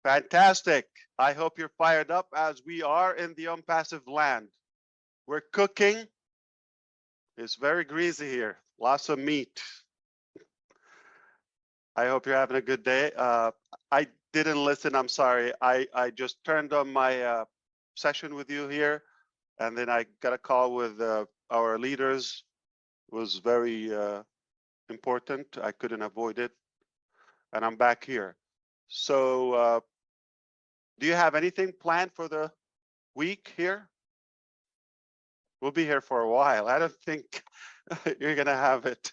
Fantastic. I hope you're fired up as we are in the Onpassive land. We're cooking. It's very greasy here. Lots of meat. I hope you're having a good day. I didn't listen. I'm sorry. I just turned on my session with you here, and then I got a call with our leaders. It was very important. I couldn't avoid it, and I'm back here. So, do you have anything planned for the week here? We'll be here for a while. I don't think you're gonna have it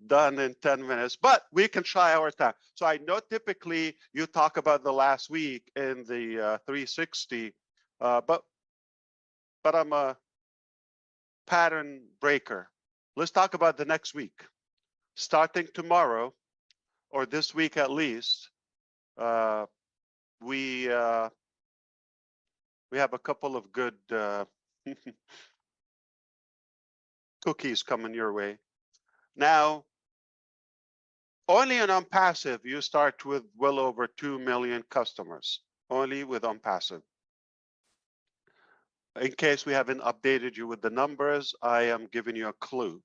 done in 10 minutes, but we can try our time. So I know typically you talk about the last week in the 360, but I'm a pattern breaker. Let's talk about the next week. Starting tomorrow, or this week at least, we have a couple of good cookies coming your way. Now, only on Onpassive, you start with well over 2 million customers, only with Onpassive. In case we haven't updated you with the numbers, I am giving you a clue.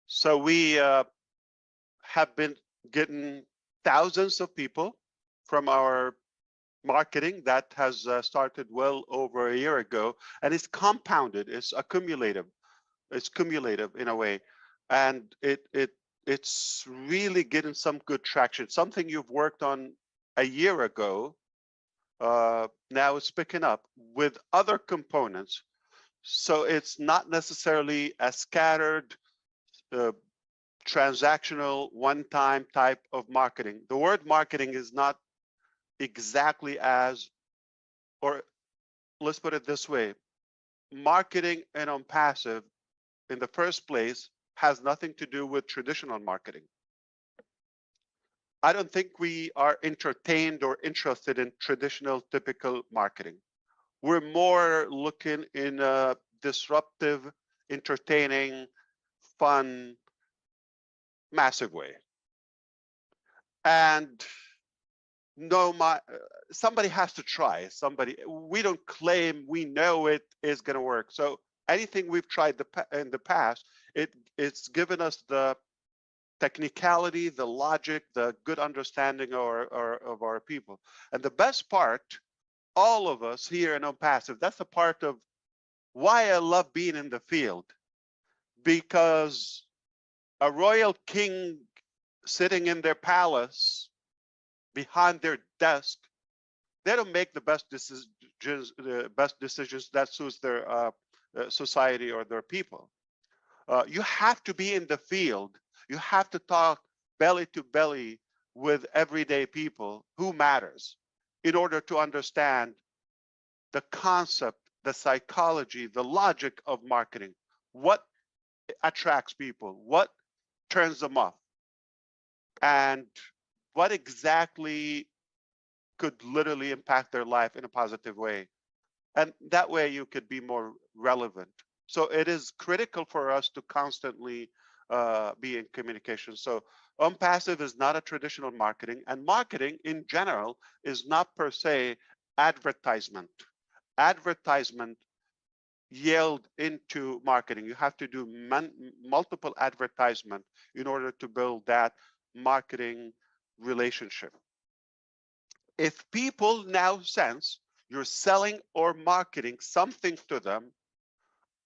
So we have been getting thousands of people from our marketing that has started well over a year ago, and it's compounded, it's accumulative. It's cumulative in a way, and it's really getting some good traction. Something you've worked on a year ago, now it's picking up with other components. So it's not necessarily a scattered, transactional, one-time type of marketing. The word marketing is not exactly as, or let's put it this way, marketing and Onpassive in the first place has nothing to do with traditional marketing. I don't think we are entertained or interested in traditional typical marketing. We're more looking in a disruptive, entertaining, fun, massive way. And no, somebody has to try. We don't claim we know it is going to work. So anything we've tried in the past, it's given us the technicality, the logic, the good understanding of our people. And the best part, all of us here in Onpassive, that's a part of why I love being in the field, because a royal king sitting in their palace behind their desk, they don't make the best decisions that suits their society or their people. You have to be in the field. You have to talk belly to belly with everyday people who matters in order to understand the concept, the psychology, the logic of marketing. What attracts people? What turns them off? And what exactly could literally impact their life in a positive way? And that way you could be more relevant. So it is critical for us to constantly be in communication. So Onpassive is not a traditional marketing, and marketing in general is not per se advertisement. Advertisement yield into marketing. You have to do multiple advertisement in order to build that marketing relationship. If people now sense you're selling or marketing something to them,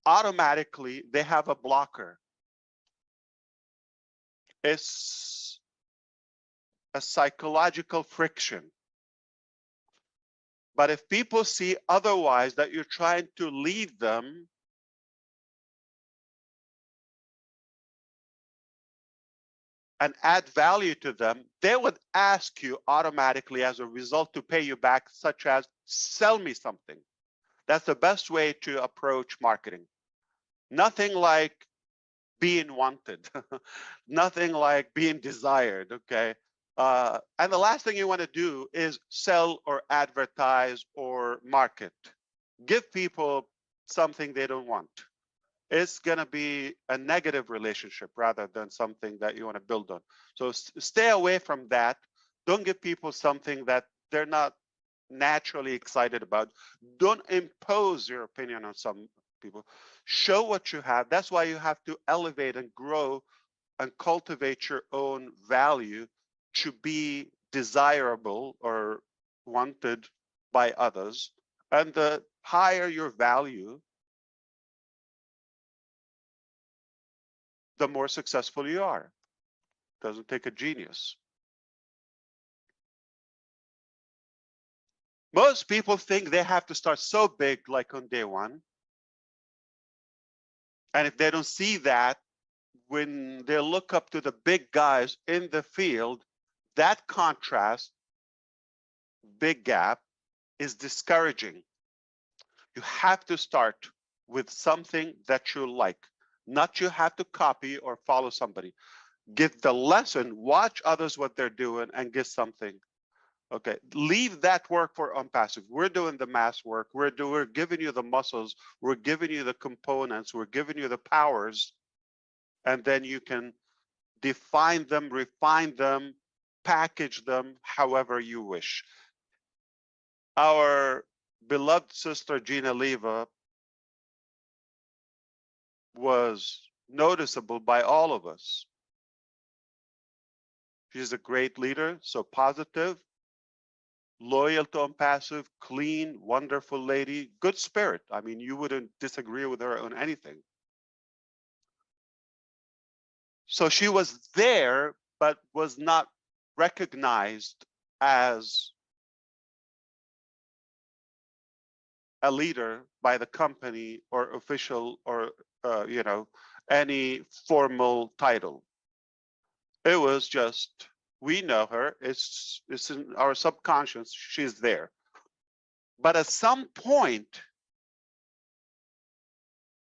automatically they have a blocker. It's a psychological friction. But if people see otherwise, that you're trying to lead them, and add value to them, they would ask you automatically as a result to pay you back, such as sell me something. That's the best way to approach marketing. Nothing like being wanted, nothing like being desired, okay? And the last thing you want to do is sell or advertise or market. Give people something they don't want. It's going to be a negative relationship rather than something that you want to build on. So stay away from that. Don't give people something that they're not naturally excited about. Don't impose your opinion on some people. Show what you have. That's why you have to elevate and grow and cultivate your own value to be desirable or wanted by others. And the higher your value, the more successful you are. Doesn't take a genius. Most people think they have to start so big like on day one. And if they don't see that, when they look up to the big guys in the field, that contrast, big gap, is discouraging. You have to start with something that you like, not you have to copy or follow somebody. Give the lesson, watch others what they're doing, and get something. Okay, leave that work for Onpassive. We're doing the mass work. We're giving you the muscles. We're giving you the components. We're giving you the powers, and then you can define them, refine them, package them however you wish. Our beloved sister Gina Leva was noticeable by all of us. She's a great leader, so positive, loyal to Onpassive, clean, wonderful lady, good spirit. I mean, you wouldn't disagree with her on anything. So she was there, but was not recognized as a leader by the company or official or any formal title. It was just, we know her, it's in our subconscious, she's there. But at some point,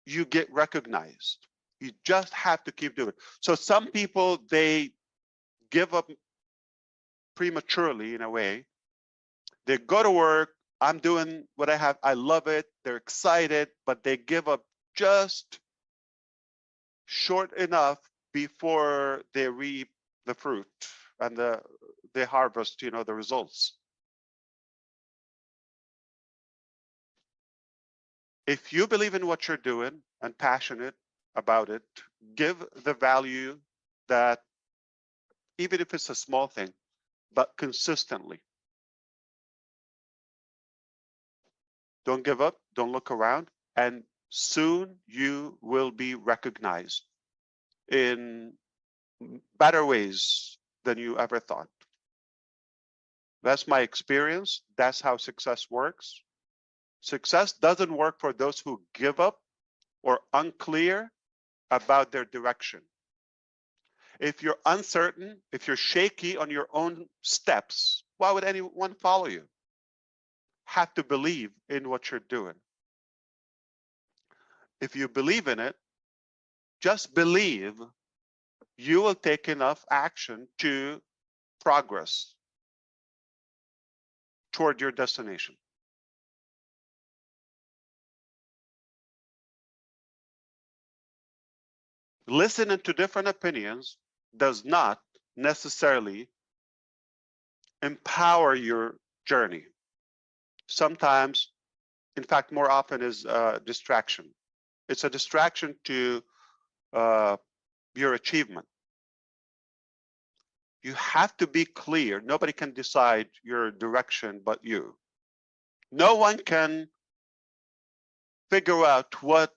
you get recognized. You just have to keep doing it. So some people, they give up prematurely in a way. They go to work, I'm doing what I have, I love it, they're excited, but they give up just short enough before they reap the fruit and they harvest, the results. If you believe in what you're doing and passionate about it, give the value that, even if it's a small thing, but consistently. Don't give up, don't look around, and soon you will be recognized in better ways than you ever thought. That's my experience. That's how success works. Success doesn't work for those who give up or unclear about their direction. If you're uncertain, if you're shaky on your own steps, why would anyone follow you? Have to believe in what you're doing. If you believe in it, just believe you will take enough action to progress toward your destination. Listening to different opinions does not necessarily empower your journey. Sometimes, in fact, more often is a distraction. It's a distraction to your achievement. You have to be clear. Nobody can decide your direction but you. No one can figure out what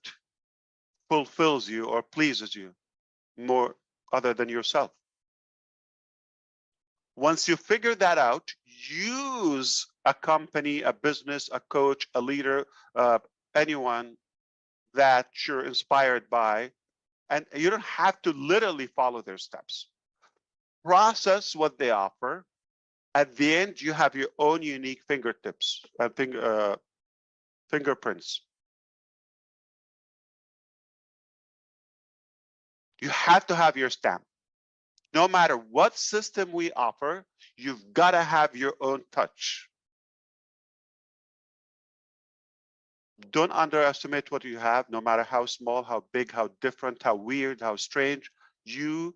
fulfills you or pleases you more other than yourself. Once you figure that out, use a company, a business, a coach, a leader, anyone that you're inspired by, and you don't have to literally follow their steps. Process what they offer. At the end, you have your own unique fingertips and fingerprints. You have to have your stamp. No matter what system we offer, you've got to have your own touch. Don't underestimate what you have, no matter how small, how big, how different, how weird, how strange. You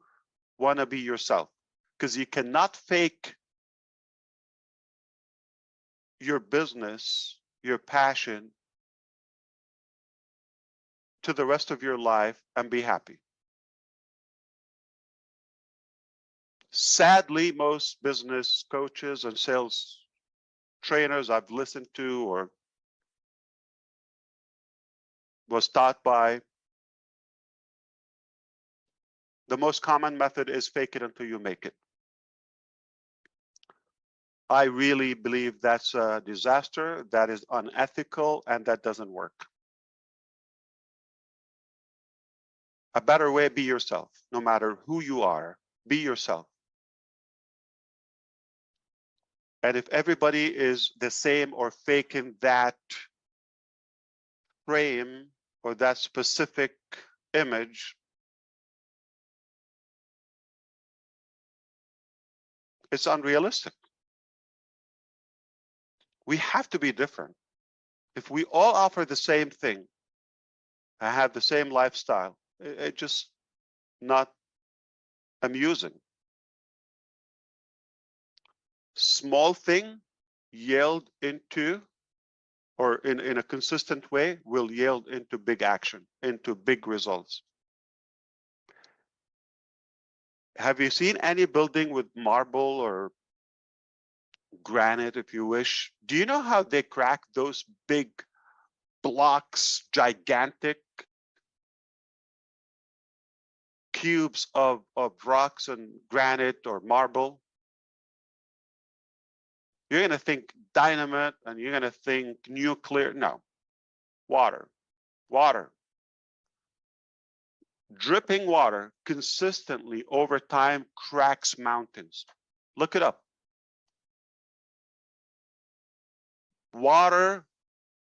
want to be yourself, because you cannot fake your business, your passion to the rest of your life and be happy. Sadly, most business coaches and sales trainers I've listened to or was taught by, the most common method is fake it until you make it. I really believe that's a disaster, that is unethical, and that doesn't work. A better way, be yourself. No matter who you are, be yourself. And if everybody is the same or faking that frame or that specific image, it's unrealistic. We have to be different. If we all offer the same thing and have the same lifestyle, it's just not amusing. Small thing yield into, or in a consistent way, will yield into big action, into big results. Have you seen any building with marble or granite, if you wish? Do you know how they crack those big blocks, gigantic cubes of rocks and granite or marble? You're going to think dynamite and you're going to think nuclear. No, water, water. Dripping water consistently over time cracks mountains. Look it up. Water,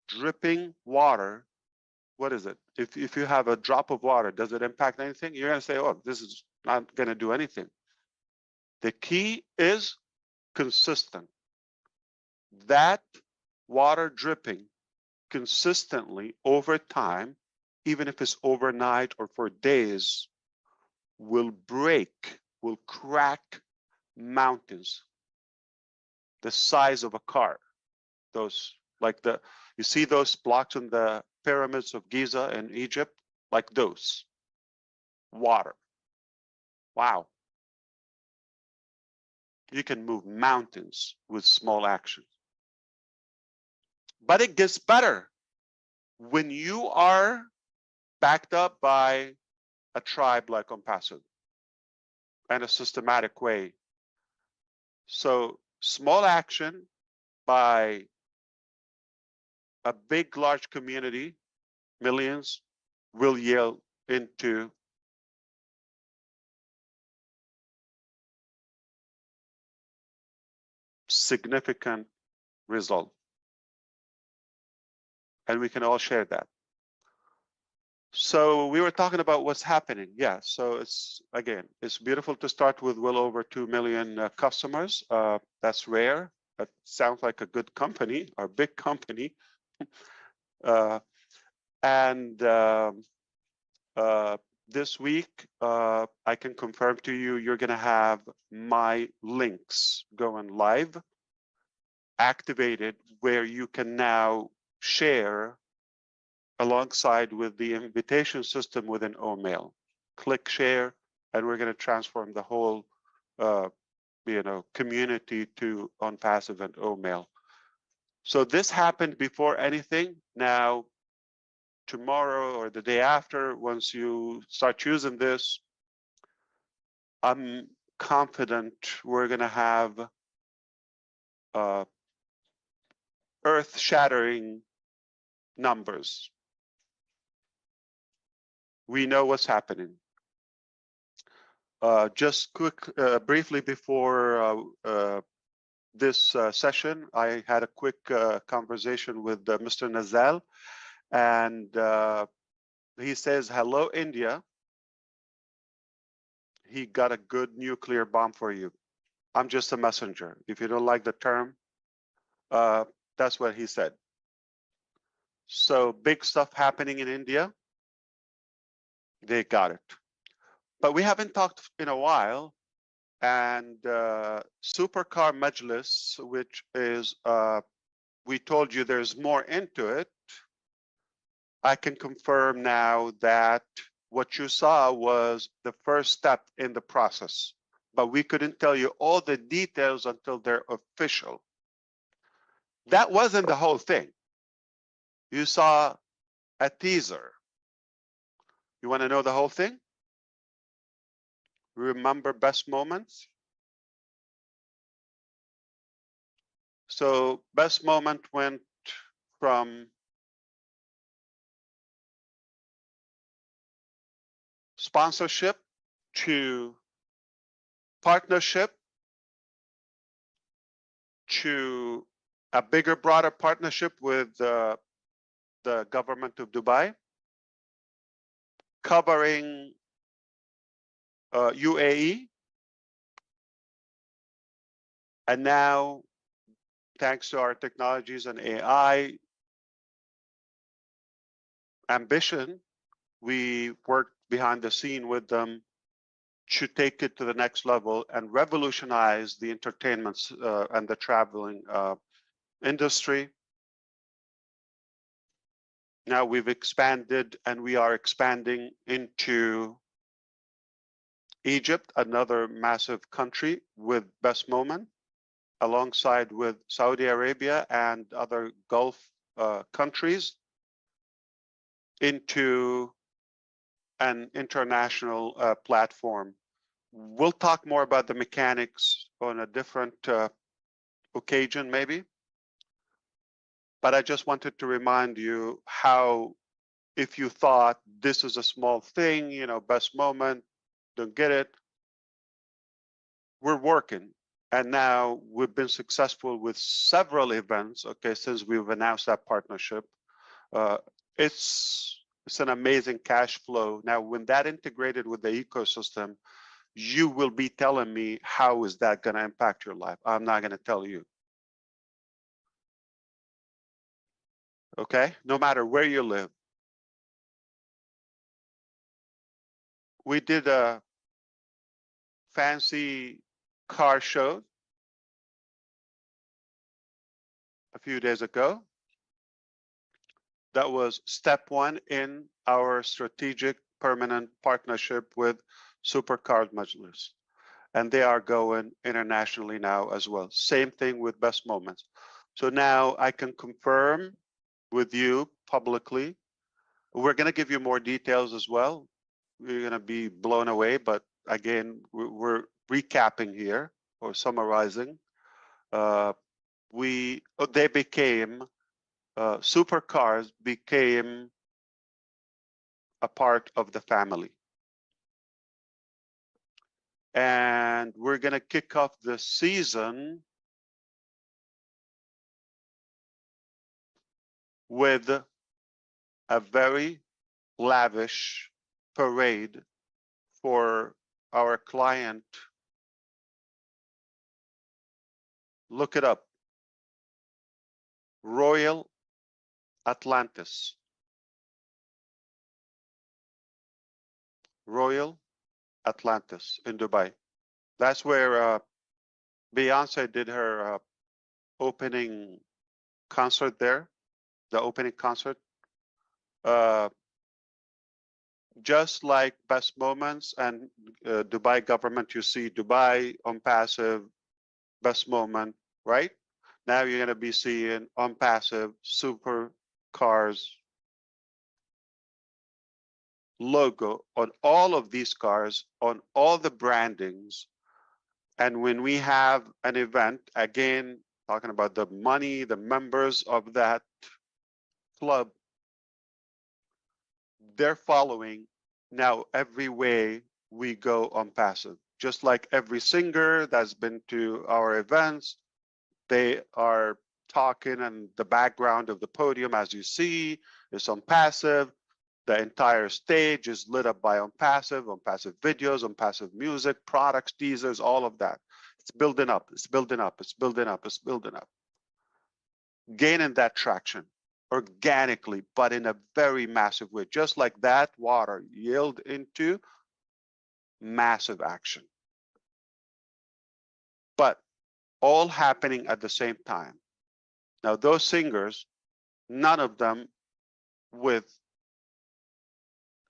dripping water. What is it? If you have a drop of water, does it impact anything? You're going to say, oh, this is not going to do anything. The key is consistent. That water dripping consistently over time, even if it's overnight or for days, will break, will crack mountains the size of a car. Those, like you see those blocks in the pyramids of Giza in Egypt, like those. Water. Wow. You can move mountains with small actions. But it gets better when you are backed up by a tribe like Onpassive and a systematic way. So small action by a big, large community, millions, will yield into significant result. And we can all share that. So we were talking about what's happening. Yeah, so it's, again, it's beautiful to start with well over 2 million customers. That's rare. That sounds like a good company or big company. This week, I can confirm to you, you're going to have my links going live, activated, where you can now share alongside with the invitation system within OMail. Click share, and we're going to transform the whole community to Onpassive and OMail. So this happened before anything. Now, tomorrow or the day after, once you start using this, I'm confident we're going to have earth-shattering numbers. We know what's happening. Just briefly before this session, I had a quick conversation with Mr. Nazal, and he says, hello, India. He got a good nuclear bomb for you. I'm just a messenger. If you don't like the term, that's what he said. So big stuff happening in India. They got it. But we haven't talked in a while. And Supercar Majlis, which is we told you there's more into it, I can confirm now that what you saw was the first step in the process, but we couldn't tell you all the details until they're official. That wasn't the whole thing. You saw a teaser. You want to know the whole thing? Remember best moments? So best moment went from sponsorship to partnership to a bigger, broader partnership with the government of Dubai, covering UAE, and now, thanks to our technologies and AI ambition, we worked behind the scene with them to take it to the next level and revolutionize the entertainment and the traveling industry. Now we've expanded and we are expanding into Egypt, another massive country with best moment, alongside with Saudi Arabia and other Gulf countries, into an international platform. We'll talk more about the mechanics on a different occasion, maybe. But I just wanted to remind you how, if you thought this is a small thing, you know, best moment, don't get it, we're working. And now we've been successful with several events, okay, since we've announced that partnership. It's an amazing cash flow. Now, when that integrated with the ecosystem, you will be telling me how is that going to impact your life. I'm not going to tell you. Okay, no matter where you live. We did a fancy car show a few days ago. That was step one in our strategic permanent partnership with Supercars Majlis. And they are going internationally now as well. Same thing with Best Moments. So now I can confirm with you publicly. We're going to give you more details as well. We're going to be blown away, but again, we're recapping here or summarizing. They became Supercars became a part of the family. And we're going to kick off the season with a very lavish parade for our client. Look it up. Royal Atlantis. Royal Atlantis in Dubai. That's where Beyonce did her opening concert there, the opening concert. Just like Best Moments and Dubai government, you see Dubai, Onpassive, Best Moment, right? Now you're going to be seeing Onpassive, Supercars logo on all of these cars, on all the brandings. And when we have an event, again, talking about the money, the members of that club, they're following now every way we go Onpassive. Just like every singer that's been to our events, they are talking, and the background of the podium, as you see, is Onpassive. The entire stage is lit up by Onpassive videos, Onpassive music, products, teasers, all of that. It's building up, it's building up, it's building up, it's building up. Gaining that traction organically, but in a very massive way. Just like that water yield into massive action. But all happening at the same time. Now, those singers, none of them with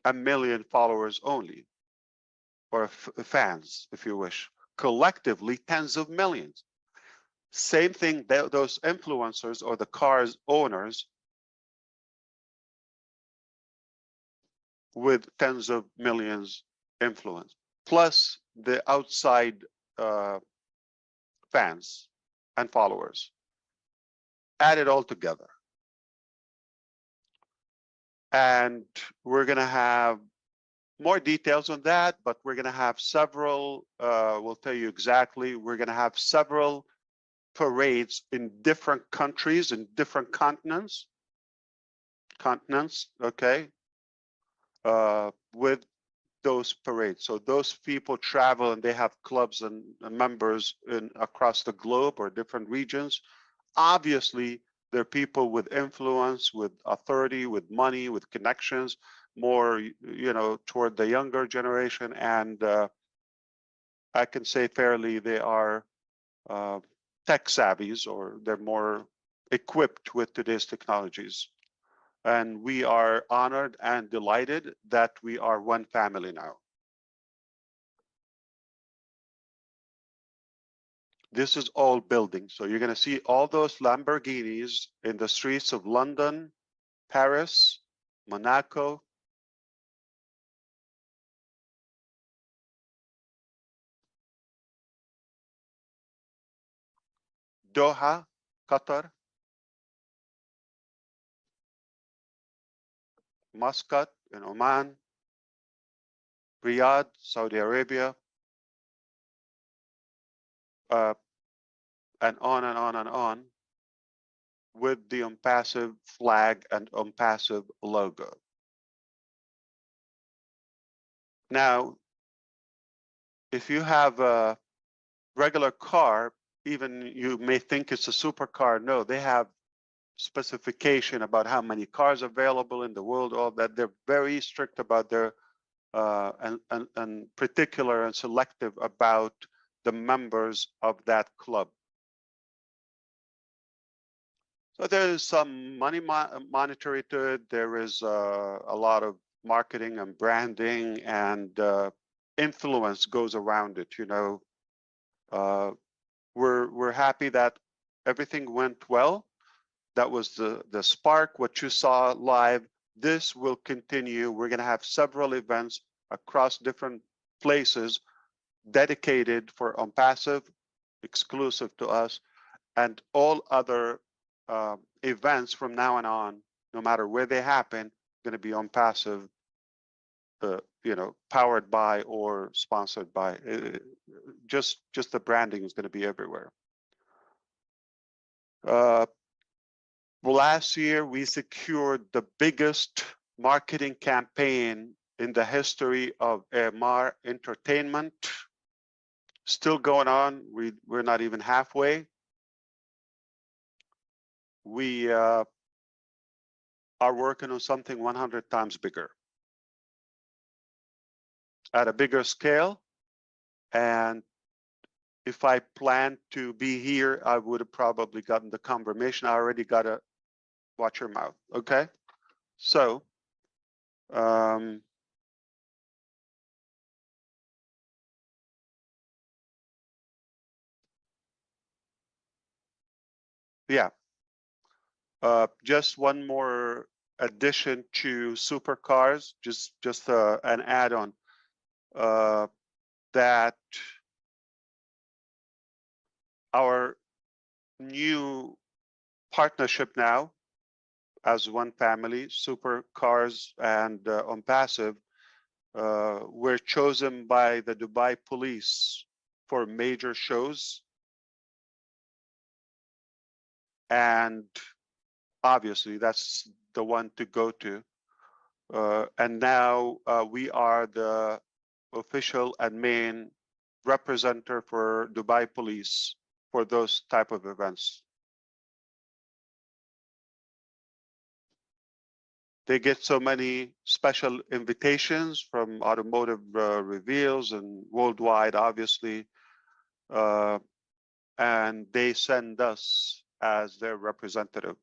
1 million followers only, or fans, if you wish. Collectively, tens of millions. Same thing, those influencers or the cars owners with tens of millions influence, plus the outside fans and followers. Add it all together. And we're going to have more details on that, but we're going to have several, we'll tell you exactly, we're going to have several parades in different countries, in different continents, okay, with those parades. So those people travel and they have clubs and members across the globe or different regions. Obviously, they're people with influence, with authority, with money, with connections, more, you know, toward the younger generation. And I can say fairly they are tech savvies, or they're more equipped with today's technologies. And we are honored and delighted that we are one family now. This is all building. So you're going to see all those Lamborghinis in the streets of London, Paris, Monaco, Doha, Qatar, Muscat in Oman, Riyadh, Saudi Arabia, and on and on and on, with the Onpassive flag and Onpassive logo. Now, if you have a regular car, even you may think it's a supercar. No, they have specification about how many cars available in the world, all that. They're very strict about their and particular and selective about the members of that club. So there is some money monetary to it. There is a lot of marketing and branding and influence goes around it. You know, we're happy that everything went well. That was the spark. What you saw live. This will continue. We're going to have several events across different places dedicated for Onpassive, exclusive to us, and all other events from now on, no matter where they happen, going to be Onpassive, you know, powered by or sponsored by. Just the branding is going to be everywhere. Last year, we secured the biggest marketing campaign in the history of AMR Entertainment. Still going on. We're not even halfway. We are working on something 100 times bigger, at a bigger scale. And if I planned to be here, I would have probably gotten the confirmation. I already got to watch your mouth. Okay. So, yeah. Just one more addition to supercars, just an add-on that our new partnership now as one family, supercars and Onpassive, were chosen by the Dubai police for major shows. And obviously that's the one to go to. And now we are the official and main representative for Dubai police for those type of events. They get so many special invitations from automotive reveals and worldwide, obviously. And they send us as their representative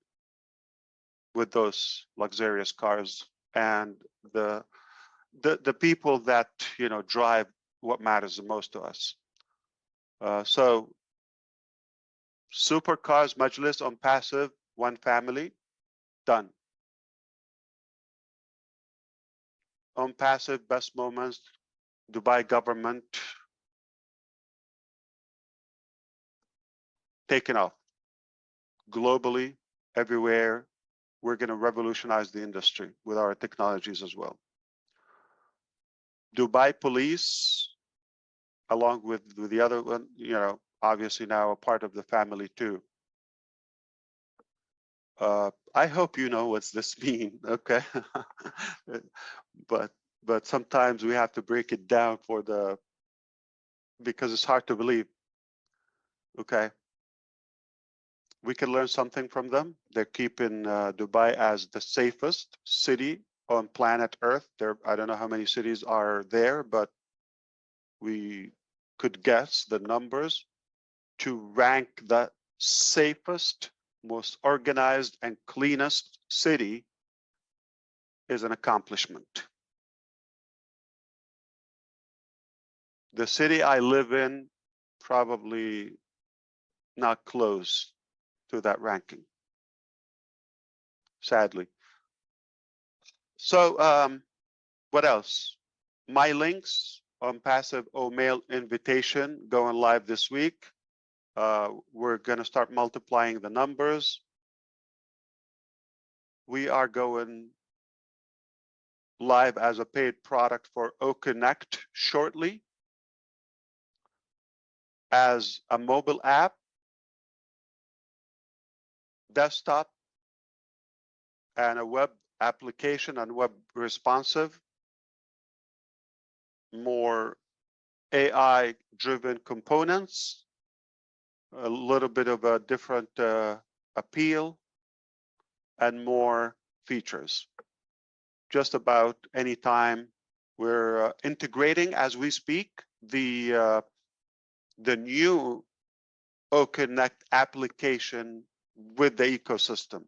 with those luxurious cars and the people that drive what matters the most to us. So supercars, Majlis, Onpassive, one family, done. Onpassive, best moments, Dubai government, taken off. Globally, everywhere, we're going to revolutionize the industry with our technologies as well. Dubai police, along with the other one, obviously now a part of the family too. I hope you know what's this mean, okay? but sometimes we have to break it down because it's hard to believe. Okay, we can learn something from them. They're keeping Dubai as the safest city on planet Earth. I don't know how many cities are there, but we could guess the numbers. To rank the safest, most organized, and cleanest city is an accomplishment. The city I live in probably not close to that ranking, sadly. So what else? My links on Passive OMail invitation going live this week. We're going to start multiplying the numbers. We are going live as a paid product for OConnect shortly as a mobile app, desktop, and a web application and web responsive, more AI-driven components, a little bit of a different appeal, and more features. Just about any time we're integrating as we speak the new OConnect application with the ecosystem.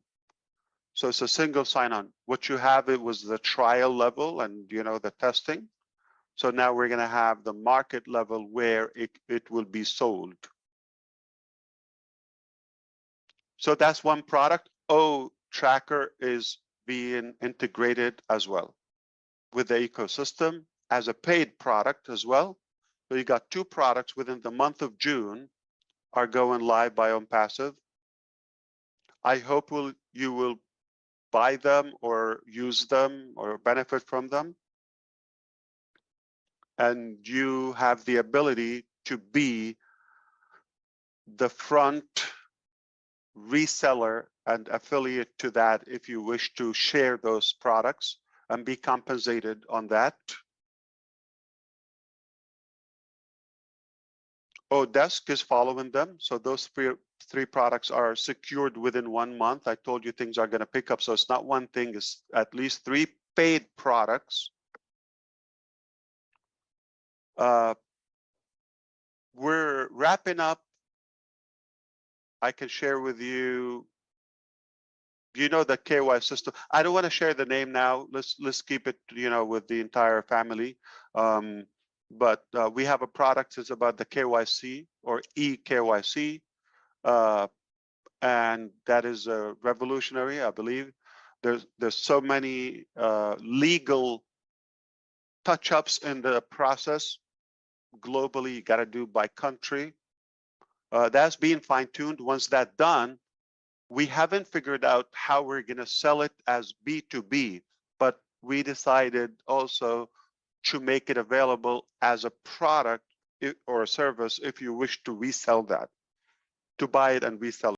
So it's a single sign-on. What you have, it was the trial level and the testing. So now we're going to have the market level where it will be sold. So that's one product. OTracker is being integrated as well with the ecosystem as a paid product as well. So you got two products within the month of June are going live by Onpassive. I hope you will buy them or use them or benefit from them. And you have the ability to be the front reseller and affiliate to that if you wish to share those products and be compensated on that. ODesk is following them. So those three products are secured within 1 month. I told you things are going to pick up. So it's not one thing, it's at least 3 paid products. We're wrapping up. I can share with you, the KY system. I don't want to share the name now. Let's keep it, with the entire family. But we have a product that's about the KYC or eKYC, and that is revolutionary, I believe. There's so many legal touch-ups in the process globally. You got to do by country. That's being fine-tuned. Once that's done, we haven't figured out how we're going to sell it as B2B, but we decided also to make it available as a product or a service if you wish to resell that, to buy it and resell it.